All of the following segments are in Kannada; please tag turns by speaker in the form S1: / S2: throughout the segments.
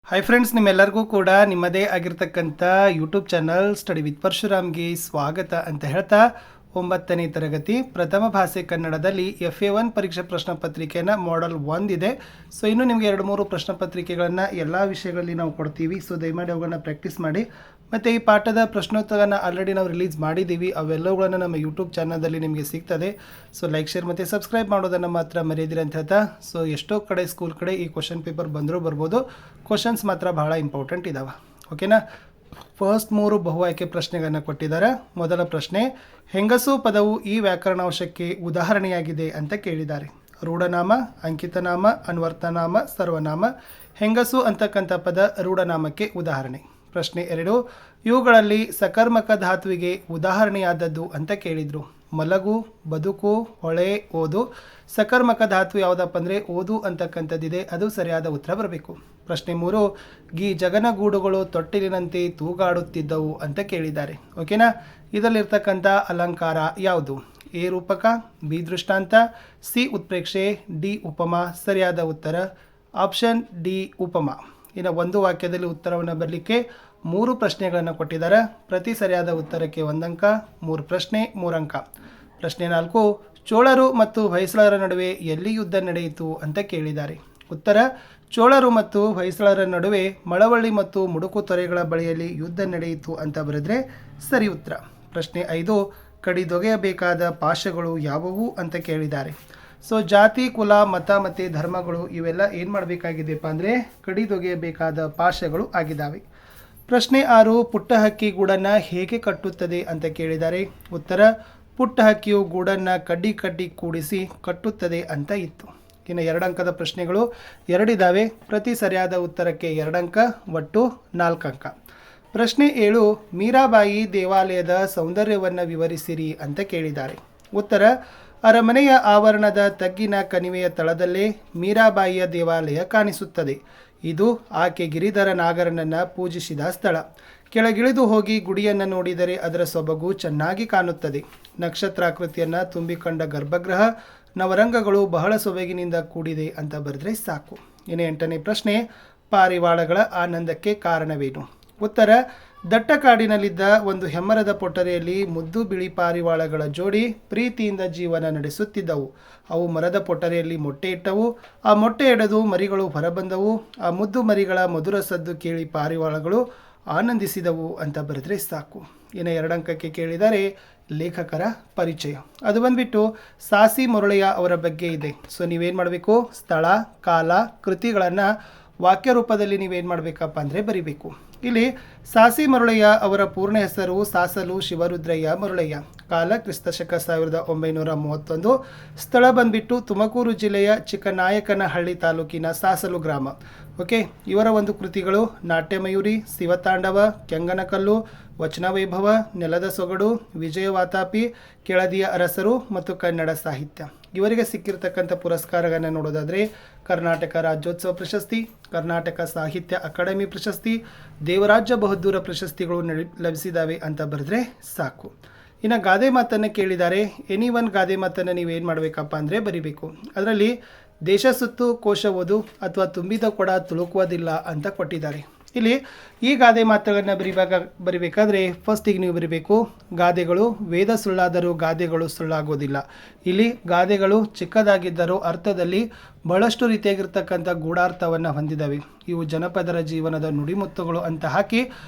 S1: ಹಾಯ್ ಫ್ರೆಂಡ್ಸ್, ನಿಮ್ಮೆಲ್ಲರಿಗೂ ಕೂಡ ನಿಮ್ಮದೇ ಆಗಿರ್ತಕ್ಕಂಥ ಯೂಟ್ಯೂಬ್ ಚಾನಲ್ ಸ್ಟಡಿ ವಿತ್ ಪರಶುರಾಮ್ಗೆ ಸ್ವಾಗತ ಅಂತ ಹೇಳ್ತಾ 9ನೇ ತರಗತಿ ಪ್ರಥಮ ಭಾಷೆ ಕನ್ನಡದಲ್ಲಿ FA1 ಪರೀಕ್ಷಾ ಪ್ರಶ್ನೆ ಪತ್ರಿಕೆಯನ್ನು ಮಾಡಲ್ 1 ಇದೆ. ಸೊ ಇನ್ನು ನಿಮಗೆ 2-3 ಪ್ರಶ್ನೆ ಪತ್ರಿಕೆಗಳನ್ನು ಎಲ್ಲ ವಿಷಯಗಳಲ್ಲಿ ನಾವು ಕೊಡ್ತೀವಿ. ಸೊ ದಯಮಾಡಿ ಅವುಗಳನ್ನ ಪ್ರಾಕ್ಟೀಸ್ ಮಾಡಿ. ಮತ್ತು ಈ ಪಾಠದ ಪ್ರಶ್ನೋತ್ತರನ ಆಲ್ರೆಡಿ ನಾವು ರಿಲೀಸ್ ಮಾಡಿದ್ದೀವಿ. ಅವೆಲ್ಲವುಗಳನ್ನು ನಮ್ಮ ಯೂಟ್ಯೂಬ್ ಚಾನಲ್ದಲ್ಲಿ ನಿಮಗೆ ಸಿಗ್ತದೆ. ಸೊ ಲೈಕ್, ಶೇರ್ ಮತ್ತು ಸಬ್ಸ್ಕ್ರೈಬ್ ಮಾಡೋದನ್ನು ಮಾತ್ರ ಮರೆಯದಿರಿ ಅಂತ ಹೇಳ್ತಾ, ಸೊ ಎಷ್ಟೋ ಕಡೆ ಸ್ಕೂಲ್ ಕಡೆ ಈ ಕ್ವಶನ್ ಪೇಪರ್ ಬಂದರೂ ಬರ್ಬೋದು. ಕ್ವಶನ್ಸ್ ಮಾತ್ರ ಬಹಳ ಇಂಪಾರ್ಟೆಂಟ್ ಇದ್ದಾವೆ. ಓಕೆನಾ? ಫಸ್ಟ್ 3 ಬಹು ಆಯ್ಕೆ ಪ್ರಶ್ನೆಗಳನ್ನು ಕೊಟ್ಟಿದ್ದಾರೆ. ಮೊದಲ ಪ್ರಶ್ನೆ, ಹೆಂಗಸು ಪದವು ಈ ವ್ಯಾಕರಣಾಂಶಕ್ಕೆ ಉದಾಹರಣೆಯಾಗಿದೆ ಅಂತ ಕೇಳಿದ್ದಾರೆ. ರೂಢನಾಮ, ಅಂಕಿತನಾಮ, ಅನ್ವರ್ಥನಾಮ, ಸರ್ವನಾಮ. ಹೆಂಗಸು ಅಂತಕ್ಕಂಥ ಪದ ರೂಢನಾಮಕ್ಕೆ ಉದಾಹರಣೆ. ಪ್ರಶ್ನೆ 2, ಇವುಗಳಲ್ಲಿ ಸಕರ್ಮಕ ಧಾತುವಿಗೆ ಉದಾಹರಣೆಯಾದದ್ದು ಅಂತ ಕೇಳಿದರು. ಮಲಗು, ಬದುಕು, ಹೊಳೆ, ಓದು. ಸಕರ್ಮಕ ಧಾತು ಯಾವುದಪ್ಪ ಅಂದರೆ ಓದು ಅಂತಕ್ಕಂಥದ್ದಿದೆ, ಅದು ಸರಿಯಾದ ಉತ್ತರ ಬರಬೇಕು. ಪ್ರಶ್ನೆ 3, ಜಗನಗೂಡುಗಳು ತೊಟ್ಟಿಲಿನಂತೆ ತೂಗಾಡುತ್ತಿದ್ದವು ಅಂತ ಕೇಳಿದ್ದಾರೆ. ಓಕೆನಾ? ಇದರಲ್ಲಿರ್ತಕ್ಕಂಥ ಅಲಂಕಾರ ಯಾವುದು? ಎ ರೂಪಕ, ಬಿ ದೃಷ್ಟಾಂತ, ಸಿ ಉತ್ಪ್ರೇಕ್ಷೆ, ಡಿ ಉಪಮ. ಸರಿಯಾದ ಉತ್ತರ ಆಪ್ಷನ್ ಡಿ ಉಪಮ. ಇನ್ನು ಒಂದು ವಾಕ್ಯದಲ್ಲಿ ಉತ್ತರವನ್ನು ಬರಲಿಕ್ಕೆ 3 ಪ್ರಶ್ನೆಗಳನ್ನು ಕೊಟ್ಟಿದ್ದಾರೆ. ಪ್ರತಿ ಸರಿಯಾದ ಉತ್ತರಕ್ಕೆ 1 ಅಂಕ, 3 ಪ್ರಶ್ನೆ 3 ಅಂಕ. ಪ್ರಶ್ನೆ 4, ಚೋಳರು ಮತ್ತು ಹೊಯ್ಸಳರ ನಡುವೆ ಎಲ್ಲಿ ಯುದ್ಧ ನಡೆಯಿತು ಅಂತ ಕೇಳಿದ್ದಾರೆ. ಉತ್ತರ, ಚೋಳರು ಮತ್ತು ಹೊಯ್ಸಳರ ನಡುವೆ ಮಳವಳ್ಳಿ ಮತ್ತು ಮುಡುಕು ತೊರೆಗಳ ಬಳಿಯಲ್ಲಿ ಯುದ್ಧ ನಡೆಯಿತು ಅಂತ ಬರೆದ್ರೆ ಸರಿ ಉತ್ತರ. ಪ್ರಶ್ನೆ 5, ಕಡಿದೊಗೆಯಬೇಕಾದ ಪಾಶಗಳು ಯಾವುವು ಅಂತ ಕೇಳಿದ್ದಾರೆ. ಸೊ ಜಾತಿ, ಕುಲ, ಮತ ಮತ್ತು ಧರ್ಮಗಳು ಇವೆಲ್ಲ ಏನು ಮಾಡಬೇಕಾಗಿದೆಪ್ಪ ಅಂದರೆ ಕಡಿದೊಗೆಯಬೇಕಾದ ಪಾಶಗಳು ಆಗಿದ್ದಾವೆ. ಪ್ರಶ್ನೆ 6, ಪುಟ್ಟ ಹಕ್ಕಿ ಗೂಡನ್ನು ಹೇಗೆ ಕಟ್ಟುತ್ತದೆ ಅಂತ ಕೇಳಿದ್ದಾರೆ. ಉತ್ತರ, ಪುಟ್ಟ ಹಕ್ಕಿಯು ಗೂಡನ್ನು ಕಡ್ಡಿ ಕೂಡಿಸಿ ಕಟ್ಟುತ್ತದೆ ಅಂತ ಇತ್ತು. ಇನ್ನು 2 ಅಂಕದ ಪ್ರಶ್ನೆಗಳು 2 ಇದ್ದಾವೆ. ಪ್ರತಿ ಸರಿಯಾದ ಉತ್ತರಕ್ಕೆ 2 ಅಂಕ, ಒಟ್ಟು 4 ಅಂಕ. ಪ್ರಶ್ನೆ 7, ಮೀರಾಬಾಯಿ ದೇವಾಲಯದ ಸೌಂದರ್ಯವನ್ನು ವಿವರಿಸಿರಿ ಅಂತ ಕೇಳಿದ್ದಾರೆ. ಉತ್ತರ, ಅರಮನೆಯ ಆವರಣದ ತಗ್ಗಿನ ಕಣಿವೆಯ ತಳದಲ್ಲೇ ಮೀರಾಬಾಯಿಯ ದೇವಾಲಯ ಕಾಣಿಸುತ್ತದೆ. ಇದು ಆಕೆ ಗಿರಿಧರ ನಾಗರನನ್ನು ಪೂಜಿಸಿದ ಸ್ಥಳ. ಕೆಳಗಿಳಿದು ಹೋಗಿ ಗುಡಿಯನ್ನು ನೋಡಿದರೆ ಅದರ ಸೊಬಗು ಚೆನ್ನಾಗಿ ಕಾಣುತ್ತದೆ. ನಕ್ಷತ್ರಾಕೃತಿಯನ್ನು ತುಂಬಿಕೊಂಡ ಗರ್ಭಗೃಹ, ನವರಂಗಗಳು ಬಹಳ ಸೊಬಗಿನಿಂದ ಕೂಡಿದೆ ಅಂತ ಬರೆದ್ರೆ ಸಾಕು. ಇನ್ನು 8ನೇ ಪ್ರಶ್ನೆ, ಪಾರಿವಾಳಗಳ ಆನಂದಕ್ಕೆ ಕಾರಣವೇನು? ಉತ್ತರ, ದಟ್ಟ ಕಾಡಿನಲ್ಲಿದ್ದ ಒಂದು ಹೆಮ್ಮರದ ಪೊಟರೆಯಲ್ಲಿ ಮುದ್ದು ಬಿಳಿ ಪಾರಿವಾಳಗಳ ಜೋಡಿ ಪ್ರೀತಿಯಿಂದ ಜೀವನ ನಡೆಸುತ್ತಿದ್ದವು. ಅವು ಮರದ ಪೊಟರೆಯಲ್ಲಿ ಮೊಟ್ಟೆ ಇಟ್ಟವು. ಆ ಮೊಟ್ಟೆ ಎಡೆದು ಮರಿಗಳು ಹೊರಬಂದವು. ಆ ಮುದ್ದು ಮರಿಗಳ ಮಧುರ ಸದ್ದು ಕೇಳಿ ಪಾರಿವಾಳಗಳು ಆನಂದಿಸಿದವು ಅಂತ ಬರೆದ್ರೆ ಸಾಕು. ಇನ್ನು 2 ಅಂಕಕ್ಕೆ ಕೇಳಿದರೆ ಲೇಖಕರ ಪರಿಚಯ. ಅದು ಬಂದ್ಬಿಟ್ಟು ಸಾಸಿ ಮೊರಳೆಯ ಅವರ ಬಗ್ಗೆ ಇದೆ. ಸೊ ನೀವೇನು ಮಾಡಬೇಕು, ಸ್ಥಳ, ಕಾಲ, ಕೃತಿಗಳನ್ನು ವಾಕ್ಯ ರೂಪದಲ್ಲಿ ನೀವೇನು ಮಾಡಬೇಕಪ್ಪ ಅಂದರೆ ಬರಿಬೇಕು. ಇಲ್ಲಿ ಸಾಸಿ ಮರುಳಯ್ಯ ಅವರ ಪೂರ್ಣ ಹೆಸರು ಸಾಸಲು ಶಿವರುದ್ರಯ್ಯ ಮರುಳಯ್ಯ. ಕಾಲ ಕ್ರಿಸ್ತಶಕ 1931. ಸ್ಥಳ ಬಂದ್ಬಿಟ್ಟು ತುಮಕೂರು ಜಿಲ್ಲೆಯ ಚಿಕ್ಕನಾಯಕನಹಳ್ಳಿ ತಾಲೂಕಿನ ಸಾಸಲು ಗ್ರಾಮ. ಓಕೆ, ಇವರ ಒಂದು ಕೃತಿಗಳು ನಾಟ್ಯಮಯೂರಿ, ಶಿವತಾಂಡವ, ಕೆಂಗನಕಲ್ಲು, ವಚನ ವೈಭವ, ನೆಲದ ಸೊಗಡು, ವಿಜಯವಾತಾಪಿ, ಕೆಳದಿಯ ಅರಸರು ಮತ್ತು ಕನ್ನಡ ಸಾಹಿತ್ಯ. ಇವರಿಗೆ ಸಿಕ್ಕಿರ್ತಕ್ಕಂಥ ಪುರಸ್ಕಾರಗಳನ್ನು ನೋಡೋದಾದರೆ ಕರ್ನಾಟಕ ರಾಜ್ಯೋತ್ಸವ ಪ್ರಶಸ್ತಿ, ಕರ್ನಾಟಕ ಸಾಹಿತ್ಯ ಅಕಾಡೆಮಿ ಪ್ರಶಸ್ತಿ, ದೇವರಾಜ್ಯ ಬಹದ್ದೂರ ಪ್ರಶಸ್ತಿಗಳು ಲಭಿಸಿದ್ದಾವೆ ಅಂತ ಬರೆದ್ರೆ ಸಾಕು. ಇನ್ನು ಗಾದೆ ಮಾತನ್ನು ಕೇಳಿದ್ದಾರೆ. ಎನಿ ಒನ್ ಗಾದೆ ಮಾತನ್ನು ನೀವೇನು ಮಾಡಬೇಕಪ್ಪ ಅಂದರೆ ಬರಿಬೇಕು. ಅದರಲ್ಲಿ ದೇಶ ಸುತ್ತು ಕೋಶ ಓದು ಅಥವಾ ತುಂಬಿದ ಕೊಡ ತುಳುಕುವುದಿಲ್ಲ ಅಂತ ಕೊಟ್ಟಿದ್ದಾರೆ. ಇಲ್ಲಿ ಈ ಗಾದೆ ಮಾತುಗಳನ್ನು ಬರಿಬೇಕಾದ್ರೆ ಫಸ್ಟಿಗೆ ನೀವು ಬರಿಬೇಕು, ಗಾದೆಗಳು ವೇದ ಸುಳ್ಳಾದರೂ ಗಾದೆಗಳು ಸುಳ್ಳಾಗೋದಿಲ್ಲ. ಇಲ್ಲಿ ಗಾದೆಗಳು ಚಿಕ್ಕದಾಗಿದ್ದರೂ ಅರ್ಥದಲ್ಲಿ ಬಹಳಷ್ಟು ರೀತಿಯಾಗಿರ್ತಕ್ಕಂಥ ಗೂಢಾರ್ಥವನ್ನು ಹೊಂದಿದ್ದಾವೆ. ಇವು ಜನಪದರ ಜೀವನದ ನುಡಿಮುತ್ತುಗಳು ಅಂತ ಹಾಕಿ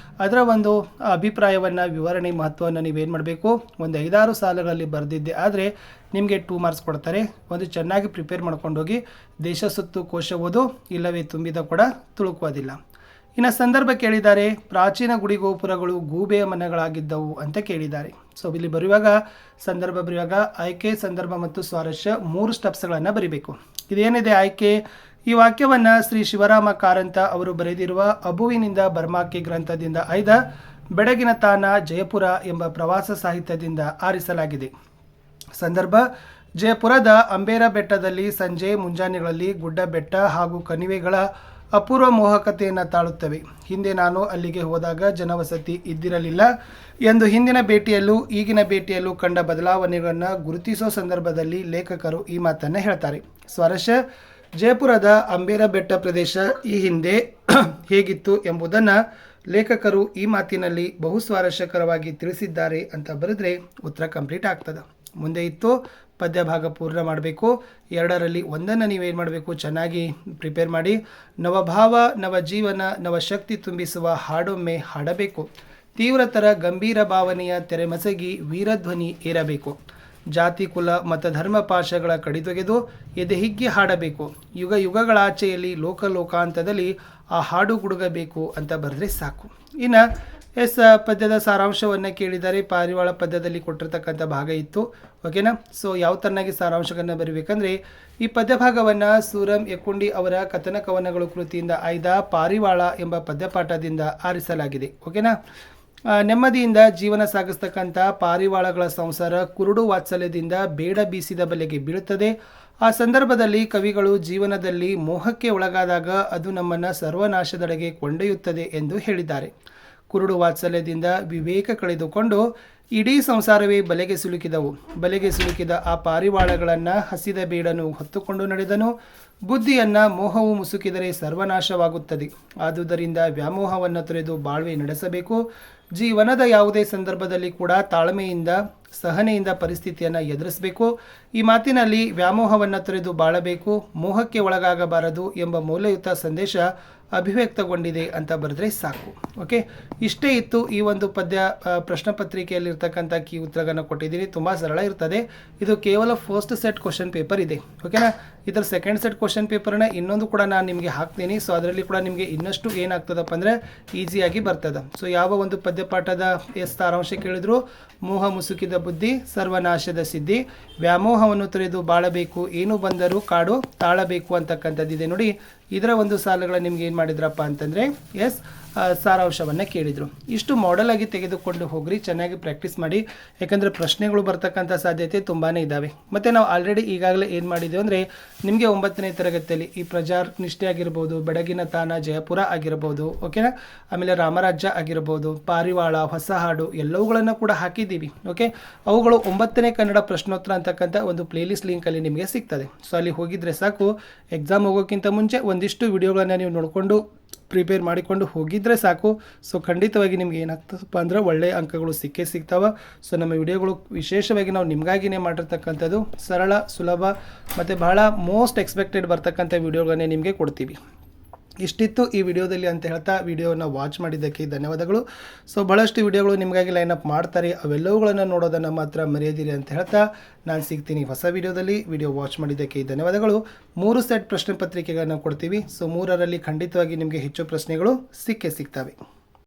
S1: ಅದರ ಒಂದು ಅಭಿಪ್ರಾಯವನ್ನು, ವಿವರಣೆ, ಮಹತ್ವವನ್ನು ನೀವೇನು ಮಾಡಬೇಕು, ಒಂದು 5-6 ಸಾಲುಗಳಲ್ಲಿ ಬರೆದಿದ್ದೆ ಆದರೆ ನಿಮಗೆ 2 ಮಾರ್ಕ್ಸ್ ಕೊಡ್ತಾರೆ. ಒಂದು ಚೆನ್ನಾಗಿ ಪ್ರಿಪೇರ್ ಮಾಡ್ಕೊಂಡೋಗಿ ದೇಶ ಸುತ್ತು ಕೋಶ ಓದು, ಇಲ್ಲವೇ ತುಂಬಿದ ಕೊಡ ತುಳುಕುವುದಿಲ್ಲ. ಇನ್ನು ಸಂದರ್ಭ ಕೇಳಿದ್ದಾರೆ. ಪ್ರಾಚೀನ ಗುಡಿ ಗೋಪುರಗಳು ಗೂಬೆಯ ಮನೆಗಳಾಗಿದ್ದವು ಅಂತ ಕೇಳಿದ್ದಾರೆ. ಸೊ ಇಲ್ಲಿ ಬರೆಯುವಾಗ ಸಂದರ್ಭ ಬರೆಯುವಾಗ ಆಯ್ಕೆ, ಸಂದರ್ಭ ಮತ್ತು ಸ್ವಾರಸ್ಯ 3 ಸ್ಟೆಪ್ಸ್ಗಳನ್ನು ಬರಿಬೇಕು. ಇದೇನಿದೆ ಆಯ್ಕೆ, ಈ ವಾಕ್ಯವನ್ನು ಶ್ರೀ ಶಿವರಾಮ ಕಾರಂತ ಅವರು ಬರೆದಿರುವ ಅಬುವಿನಿಂದ ಬರ್ಮಾಕಿ ಗ್ರಂಥದಿಂದ ಆಯ್ದ ಬೆಡಗಿನ ತಾಣ ಜಯಪುರ ಎಂಬ ಪ್ರವಾಸ ಸಾಹಿತ್ಯದಿಂದ ಆರಿಸಲಾಗಿದೆ. ಸಂದರ್ಭ, ಜಯಪುರದ ಅಂಬೇರ ಬೆಟ್ಟದಲ್ಲಿ ಸಂಜೆ ಮುಂಜಾನೆಗಳಲ್ಲಿ ಗುಡ್ಡ ಬೆಟ್ಟ ಹಾಗೂ ಕಣಿವೆಗಳ ಅಪೂರ್ವ ಮೋಹಕತೆಯನ್ನು ತಾಳುತ್ತವೆ. ಹಿಂದೆ ನಾನು ಅಲ್ಲಿಗೆ ಹೋದಾಗ ಜನವಸತಿ ಇದ್ದಿರಲಿಲ್ಲ ಎಂದು ಹಿಂದಿನ ಭೇಟಿಯಲ್ಲೂ ಈಗಿನ ಭೇಟಿಯಲ್ಲೂ ಕಂಡ ಬದಲಾವಣೆಗಳನ್ನು ಗುರುತಿಸೋ ಸಂದರ್ಭದಲ್ಲಿ ಲೇಖಕರು ಈ ಮಾತನ್ನು ಹೇಳ್ತಾರೆ. ಸ್ವಾರಸ್ಯ, ಜಯಪುರದ ಅಂಬೇರ ಬೆಟ್ಟ ಪ್ರದೇಶ ಈ ಹಿಂದೆ ಹೇಗಿತ್ತು ಎಂಬುದನ್ನು ಲೇಖಕರು ಈ ಮಾತಿನಲ್ಲಿ ಬಹು ಸ್ವಾರಸ್ಯಕರವಾಗಿ ತಿಳಿಸಿದ್ದಾರೆ ಅಂತ ಬರೆದ್ರೆ ಉತ್ತರ ಕಂಪ್ಲೀಟ್ ಆಗ್ತದೆ. ಮುಂದೆ ಇತ್ತು ಪದ್ಯ ಭಾಗ ಪೂರ್ಣ ಮಾಡಬೇಕು. ಎರಡರಲ್ಲಿ ಒಂದನ್ನು ನೀವೇನು ಮಾಡಬೇಕು, ಚೆನ್ನಾಗಿ ಪ್ರಿಪೇರ್ ಮಾಡಿ. ನವಭಾವ ನವಜೀವನ ನವಶಕ್ತಿ ತುಂಬಿಸುವ ಹಾಡೊಮ್ಮೆ ಹಾಡಬೇಕು. ತೀವ್ರತರ ಗಂಭೀರ ಭಾವನೆಯ ತೆರೆಮಸಗಿ ವೀರಧ್ವನಿ ಏರಬೇಕು. ಜಾತಿ ಕುಲ ಮತ ಧರ್ಮ ಪಾಶಗಳ ಕಡಿದೊಗೆದು ಎದೆಹಿಗ್ಗಿ ಹಾಡಬೇಕು. ಯುಗ ಯುಗಗಳಾಚೆಯಲ್ಲಿ ಲೋಕಾಂತದಲ್ಲಿ ಆ ಹಾಡು ಗುಡುಗಬೇಕು ಅಂತ ಬರೆದ್ರೆ ಸಾಕು. ಇನ್ನು ಪದ್ಯದ ಸಾರಾಂಶವನ್ನು ಕೇಳಿದರೆ ಪಾರಿವಾಳ ಪದ್ಯದಲ್ಲಿ ಕೊಟ್ಟಿರ್ತಕ್ಕಂಥ ಭಾಗ ಇತ್ತು. ಓಕೆನಾ. ಸೊ ಯಾವ ಥರನಾಗಿ ಸಾರಾಂಶವನ್ನು ಬರೀಬೇಕಂದ್ರೆ ಈ ಪದ್ಯ ಭಾಗವನ್ನು ಸೂರಂ ಯಕ್ಕುಂಡಿ ಅವರ ಕಥನ ಕವನಗಳು ಕೃತಿಯಿಂದ ಆಯ್ದ ಪಾರಿವಾಳ ಎಂಬ ಪದ್ಯಪಾಠದಿಂದ ಆರಿಸಲಾಗಿದೆ. ಓಕೆನಾ. ನೆಮ್ಮದಿಯಿಂದ ಜೀವನ ಸಾಗಿಸ್ತಕ್ಕಂಥ ಪಾರಿವಾಳಗಳ ಸಂಸಾರ ಕುರುಡು ವಾತ್ಸಲ್ಯದಿಂದ ಬೇಡ ಬೀಸಿದ ಬಲೆಗೆ ಬೀಳುತ್ತದೆ. ಆ ಸಂದರ್ಭದಲ್ಲಿ ಕವಿಗಳು ಜೀವನದಲ್ಲಿ ಮೋಹಕ್ಕೆ ಒಳಗಾದಾಗ ಅದು ನಮ್ಮನ್ನು ಸರ್ವನಾಶದೆಡೆಗೆ ಕೊಂಡೊಯ್ಯುತ್ತದೆ ಎಂದು ಹೇಳಿದ್ದಾರೆ. ಕುರುಡು ವಾತ್ಸಲ್ಯದಿಂದ ವಿವೇಕ ಕಳೆದುಕೊಂಡು ಇಡೀ ಸಂಸಾರವೇ ಬಲೆಗೆ ಸಿಲುಕಿದ ಆ ಪಾರಿವಾಳಗಳನ್ನು ಹಸಿದ ಬೇಡನು ಹೊತ್ತುಕೊಂಡು ನಡೆದನು. ಬುದ್ಧಿಯನ್ನು ಮೋಹವು ಮುಸುಕಿದರೆ ಸರ್ವನಾಶವಾಗುತ್ತದೆ. ಆದುದರಿಂದ ವ್ಯಾಮೋಹವನ್ನು ತೊರೆದು ಬಾಳ್ವೆ ನಡೆಸಬೇಕು. ಜೀವನದ ಯಾವುದೇ ಸಂದರ್ಭದಲ್ಲಿ ಕೂಡ ತಾಳ್ಮೆಯಿಂದ ಸಹನೆಯಿಂದ ಪರಿಸ್ಥಿತಿಯನ್ನು ಎದುರಿಸಬೇಕು. ಈ ಮಾತಿನಲ್ಲಿ ವ್ಯಾಮೋಹವನ್ನು ತೊರೆದು ಬಾಳಬೇಕು, ಮೋಹಕ್ಕೆ ಒಳಗಾಗಬಾರದು ಎಂಬ ಮೌಲ್ಯಯುತ ಸಂದೇಶ ಅಭಿವ್ಯಕ್ತಗೊಂಡಿದೆ ಅಂತ ಬರೆದ್ರೆ ಸಾಕು. ಓಕೆ, ಇಷ್ಟೇ ಇತ್ತು ಈ ಒಂದು ಪದ್ಯ ಪ್ರಶ್ನೆ ಪತ್ರಿಕೆಯಲ್ಲಿರ್ತಕ್ಕಂಥ ಕೀ ಉತ್ತರಗಳನ್ನು ಕೊಟ್ಟಿದ್ದೀನಿ. ತುಂಬ ಸರಳ ಇರ್ತದೆ. ಇದು ಕೇವಲ ಫಸ್ಟ್ ಸೆಟ್ ಕ್ವಶನ್ ಪೇಪರ್ ಇದೆ. ಓಕೆನಾ. ಇದರ ಸೆಕೆಂಡ್ ಸೆಟ್ ಕ್ವಶನ್ ಪೇಪರ್ನ ಇನ್ನೊಂದು ಕೂಡ ನಾನು ನಿಮಗೆ ಹಾಕ್ತೀನಿ. ಸೊ ಅದರಲ್ಲಿ ಕೂಡ ನಿಮಗೆ ಇನ್ನಷ್ಟು ಏನಾಗ್ತದಪ್ಪ ಅಂದರೆ ಈಸಿಯಾಗಿ ಬರ್ತದೆ. ಸೊ ಯಾವ ಒಂದು ಪದ್ಯಪಾಠದ ಸಾರಾಂಶ ಕೇಳಿದ್ರು, ಮೋಹ ಮುಸುಕಿದ ಬುದ್ಧಿ ಸರ್ವನಾಶದ ಸಿದ್ಧಿ, ವ್ಯಾಮೋಹವನ್ನು ತೊರೆದು ಬಾಳಬೇಕು, ಏನು ಬಂದರೂ ಕಾಡು ತಾಳಬೇಕು ಅಂತಕ್ಕಂಥದ್ದಿದೆ ನೋಡಿ. ಇದರ ಒಂದು ಸಾಲುಗಳ ನಿಮ್ಗೆ ಏನು ಮಾಡಿದ್ರಪ್ಪ ಅಂತಂದರೆ ಸಾರಾಂಶವನ್ನು ಕೇಳಿದರು. ಇಷ್ಟು ಮಾಡೆಲ್ ಆಗಿ ತೆಗೆದುಕೊಂಡು ಹೋಗ್ರಿ, ಚೆನ್ನಾಗಿ ಪ್ರಾಕ್ಟೀಸ್ ಮಾಡಿ. ಯಾಕಂದರೆ ಪ್ರಶ್ನೆಗಳು ಬರ್ತಕ್ಕಂಥ ಸಾಧ್ಯತೆ ತುಂಬಾ ಇದ್ದಾವೆ. ಮತ್ತು ನಾವು ಆಲ್ರೆಡಿ ಈಗಾಗಲೇ ಏನು ಮಾಡಿದ್ದೀವಿ ಅಂದರೆ ನಿಮಗೆ 9ನೇ ತರಗತಿಯಲ್ಲಿ ಈ ಪ್ರಜಾನಿಷ್ಠೆ ಆಗಿರ್ಬೋದು, ಬೆಡಗಿನ ತಾಣ ಜಯಪುರ ಆಗಿರ್ಬೋದು, ಓಕೆನಾ, ಆಮೇಲೆ ರಾಮರಾಜ್ಯ ಆಗಿರ್ಬೋದು, ಪಾರಿವಾಳ, ಹೊಸ ಹಾಡು ಎಲ್ಲವುಗಳನ್ನು ಕೂಡ ಹಾಕಿದ್ದೀವಿ. ಓಕೆ, ಅವುಗಳು 9ನೇ ಕನ್ನಡ ಪ್ರಶ್ನೋತ್ತರ ಅಂತಕ್ಕಂಥ ಒಂದು ಪ್ಲೇಲಿಸ್ಟ್ ಲಿಂಕಲ್ಲಿ ನಿಮಗೆ ಸಿಗ್ತದೆ. ಸೊ ಅಲ್ಲಿ ಹೋಗಿದ್ರೆ ಸಾಕು. ಎಕ್ಸಾಮ್ ಹೋಗೋಕ್ಕಿಂತ ಮುಂಚೆ ಒಂದಿಷ್ಟು ವಿಡಿಯೋಗಳನ್ನು ನೀವು ನೋಡಿಕೊಂಡು ಪ್ರಿಪೇರ್ ಮಾಡಿಕೊಂಡು ಹೋಗಿದ್ರೆ ಸಾಕು. ಸೊ ಖಂಡಿತವಾಗಿ ನಿಮ್ಗೆ ಏನಾಗ್ತದಪ್ಪ ಅಂದ್ರೆ ಒಳ್ಳೆಯ ಅಂಕಗಳು ಸಿಗ್ತಾವೆ. ಸೊ ನಮ್ಮ ವಿಡಿಯೋಗಳು ವಿಶೇಷವಾಗಿ ನಾವು ನಿಮಗಾಗಿನೇ ಮಾಡಿರ್ತಕ್ಕಂಥದ್ದು ಸರಳ, ಸುಲಭ ಮತ್ತು ಬಹಳ ಮೋಸ್ಟ್ ಎಕ್ಸ್ಪೆಕ್ಟೆಡ್ ಬರ್ತಕ್ಕಂಥ ವಿಡಿಯೋಗಳನ್ನೇ ನಿಮಗೆ ಕೊಡ್ತೀವಿ. ಇಷ್ಟಿತ್ತು ಈ ವಿಡಿಯೋದಲ್ಲಿ ಅಂತ ಹೇಳ್ತಾ ವಿಡಿಯೋನ ವಾಚ್ ಮಾಡಿದ್ದಕ್ಕೆ ಧನ್ಯವಾದಗಳು. ಸೊ ಬಹಳಷ್ಟು ವಿಡಿಯೋಗಳು ನಿಮಗಾಗಿ ಲೈನಪ್ ಮಾಡ್ತಾರೆ, ಅವೆಲ್ಲವುಗಳನ್ನು ನೋಡೋದನ್ನು ಮಾತ್ರ ಮರೆಯದಿರಿ ಅಂತ ಹೇಳ್ತಾ ನಾನು ಸಿಗ್ತೀನಿ ಹೊಸ ವಿಡಿಯೋದಲ್ಲಿ. ವಿಡಿಯೋ ವಾಚ್ ಮಾಡಿದ್ದಕ್ಕೆ ಧನ್ಯವಾದಗಳು. 3 ಸೆಟ್ ಪ್ರಶ್ನೆ ಪತ್ರಿಕೆಗಳನ್ನು ಕೊಡ್ತೀವಿ. ಸೊ 3ರಲ್ಲಿ ಖಂಡಿತವಾಗಿ ನಿಮಗೆ ಹೆಚ್ಚು ಪ್ರಶ್ನೆಗಳು ಸಿಗ್ತವೆ.